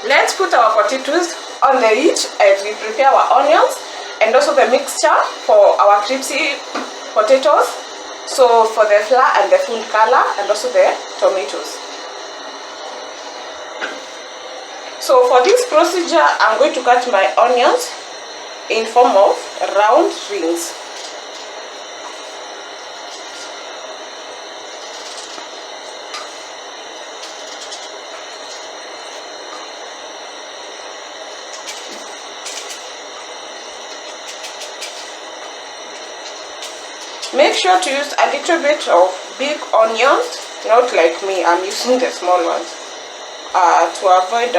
Let's put our potatoes on the heat as we prepare our onions and also the mixture for our crispy potatoes. So for the flour and the food color and also the tomatoes. So for this procedure, I'm going to cut my onions in form of round rings. Make sure to use a little bit of big onions, not like me, I'm using the small ones, to avoid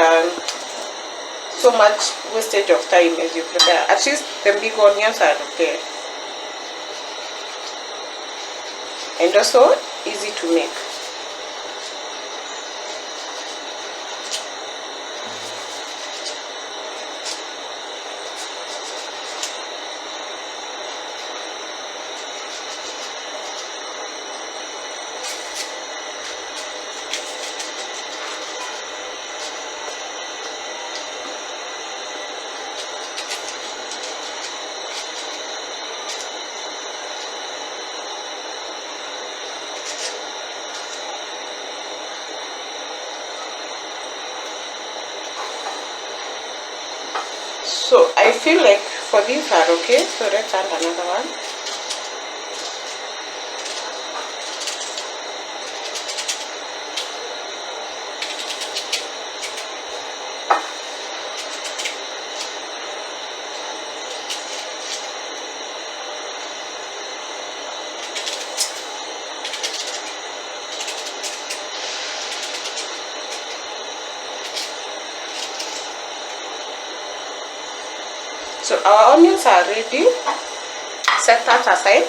so much wastage of time as you prepare. At least the big onions are okay. And also easy to make. So I feel like for these are okay, so let's add another one. So our onions are ready. Set that aside.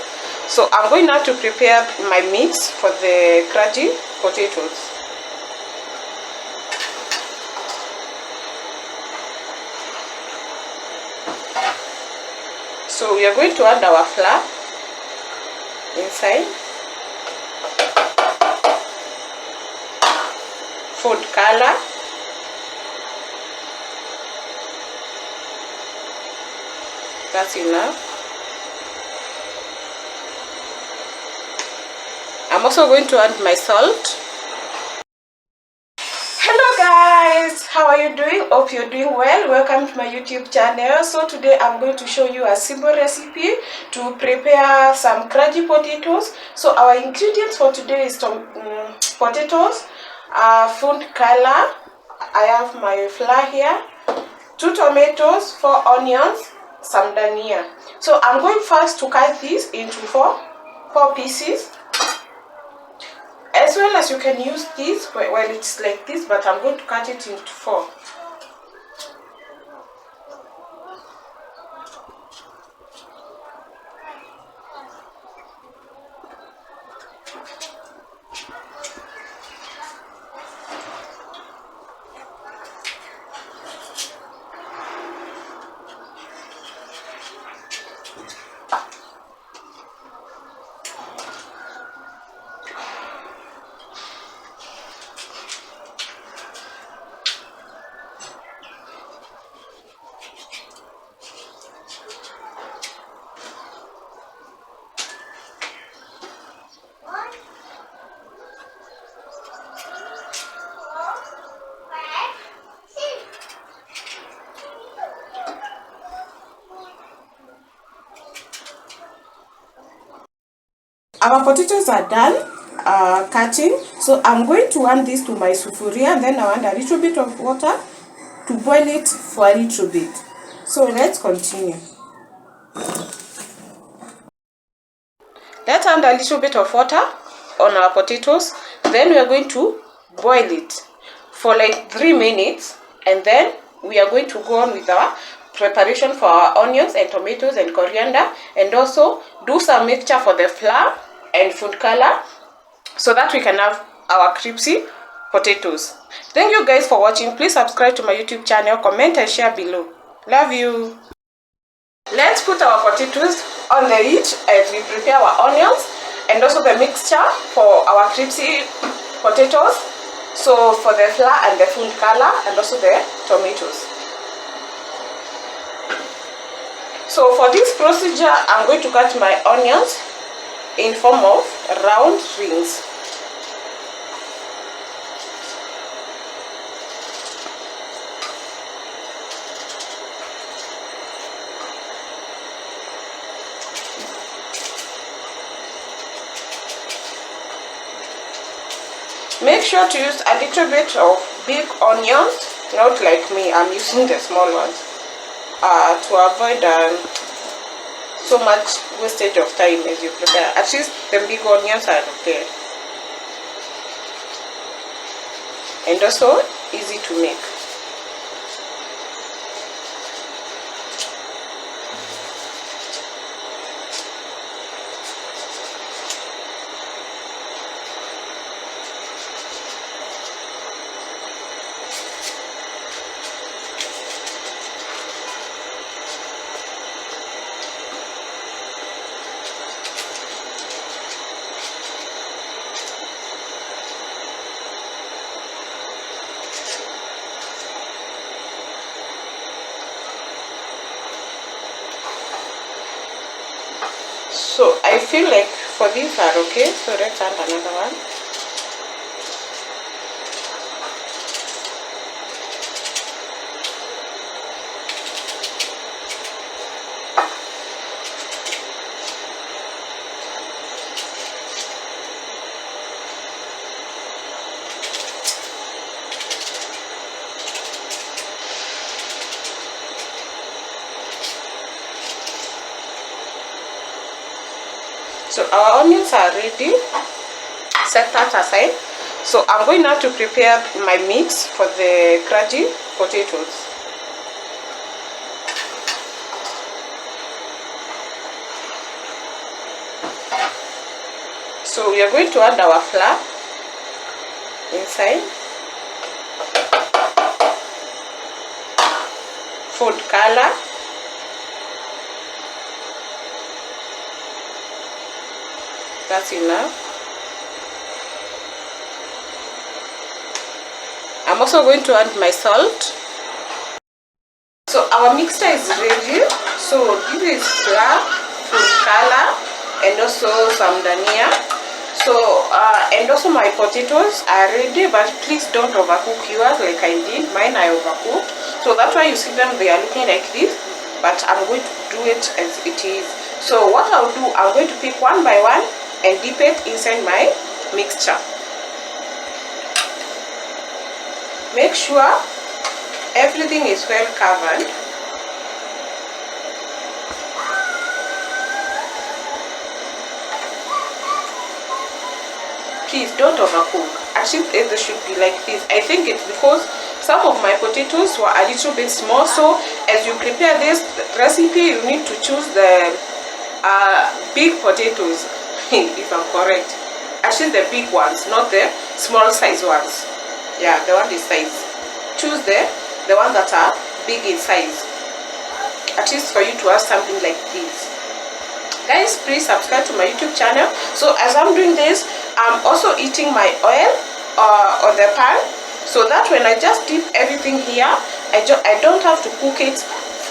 So I'm going now to prepare my mix for the crunchy potatoes. So we are going to add our flour inside, food color, that's enough. I'm also going to add my salt. Hello guys, how are you doing? Hope you're doing well. Welcome to my YouTube channel. So today I'm going to show you a simple recipe to prepare some crunchy potatoes. So our ingredients for today is potatoes, food color. I have my flour here, 2 tomatoes, 4 onions, some dhania. So I'm going first to cut this into four pieces. As well as you can use this when it's like this, but I'm going to cut it into 4. Our potatoes are done cutting, so I'm going to add this to my sufuria, and then I add a little bit of water to boil it for a little bit. So let's continue. Let's add a little bit of water on our potatoes, then we are going to boil it for like 3 minutes, and then we are going to go on with our preparation for our onions and tomatoes and coriander, and also do some mixture for the flour and food color so that we can have our crispy potatoes. Thank you guys for watching. Please subscribe to my YouTube channel, comment and share below. Love you. Let's put our potatoes on the heat as we prepare our onions and also the mixture for our crispy potatoes. So for the flour and the food color and also the tomatoes. So for this procedure, I'm going to cut my onions in form of round rings. Make sure to use a little bit of big onions, not like me, I'm using the small ones, to avoid so much wastage of time as you prepare. At least the big onions are okay. And also easy to make. So I feel like for these are okay, so let's add another one. So our onions are ready. Set that aside. So I'm going now to prepare my mix for the crunchy potatoes. So we are going to add our flour inside, food color, that's enough. I'm also going to add my salt. So our mixture is ready. So this is flour, food color, and also some dhania. So and also my potatoes are ready, but please don't overcook yours like I did. Mine I overcooked. So that's why you see them, they are looking like this, but I'm going to do it as it is. So what I'll do, I'm going to pick one by one and dip it inside my mixture. Make sure everything is well covered. Please don't overcook. Actually, they should be like this. I think it's because some of my potatoes were a little bit small. So as you prepare this recipe, you need to choose the big potatoes, if I'm correct. Actually, the big ones, not the small size ones. Yeah, the one this size. Choose the ones that are big in size. At least for you to have something like this. Guys, please subscribe to my YouTube channel. So as I'm doing this, I'm also eating my oil on the pan, so that when I just dip everything here, I don't have to cook it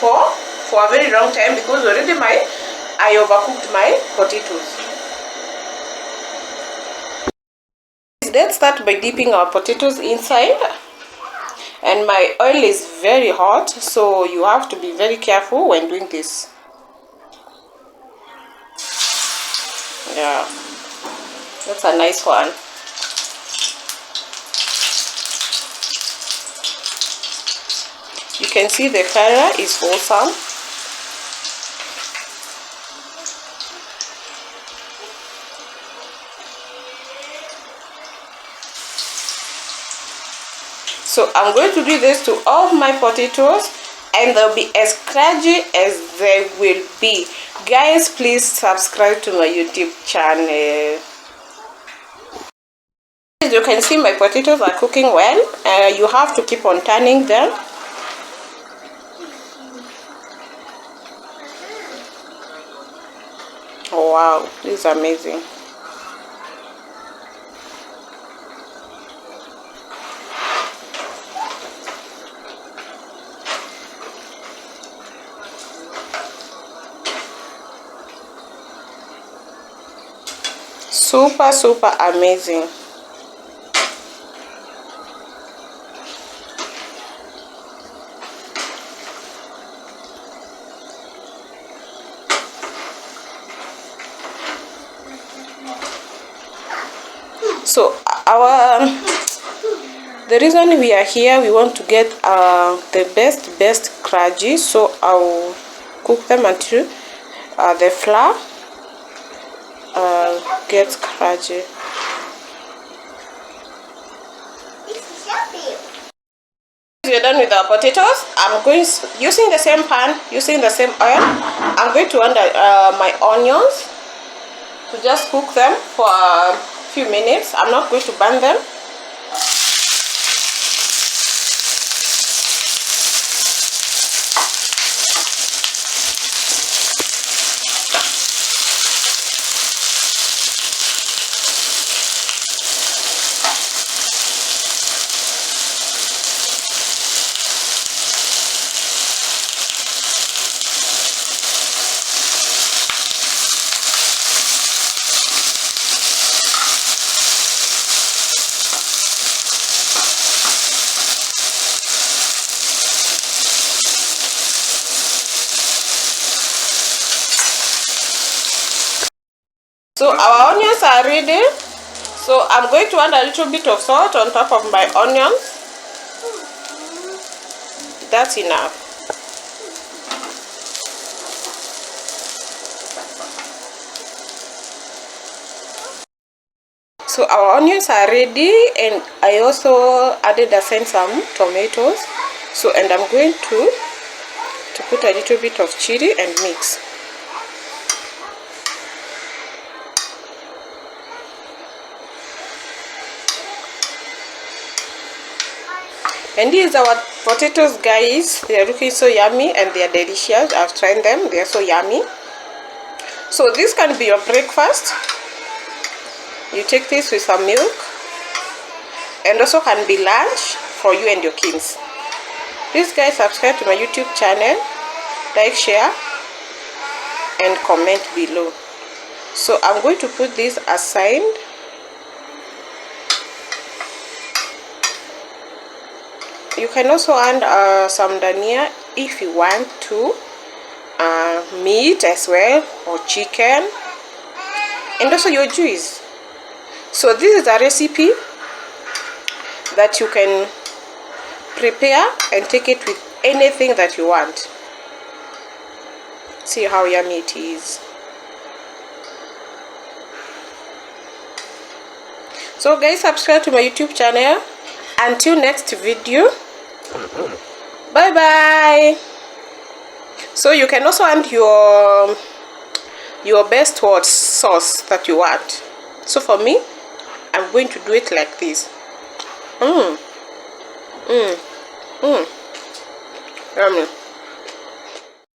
for a very long time, because already I overcooked my potatoes. Let's start by dipping our potatoes inside, and my oil is very hot, so you have to be very careful when doing this. Yeah, that's a nice one. You can see the color is awesome. So I'm going to do this to all of my potatoes, and they'll be as crunchy as they will be. Guys, please subscribe to my YouTube channel. As you can see, my potatoes are cooking well. You have to keep on turning them. Oh wow, this is amazing. super amazing. So the reason we are here, we want to get the best kraji. So I'll cook them until the flour gets kraji. We're done with our potatoes. I'm going using the same pan, using the same oil. I'm going to add my onions to just cook them for a few minutes. I'm not going to burn them. So our onions are ready. So I'm going to add a little bit of salt on top of my onions. That's enough. So our onions are ready, and I also added some tomatoes. So, and I'm going to put a little bit of chili and mix. And these are our potatoes, guys. They are looking so yummy and they are delicious. I've tried them. They are so yummy. So this can be your breakfast. You take this with some milk, and also can be lunch for you and your kids. Please, guys, subscribe to my YouTube channel, like, share, and comment below. So I'm going to put this aside. You can also add some dhania if you want to, meat as well, or chicken, and also your juice. So this is a recipe that you can prepare and take it with anything that you want. See how yummy it is. So guys, subscribe to my YouTube channel. Until next video, bye bye. So you can also add your best sauce that you want. So for me, I'm going to do it like this. Yummy.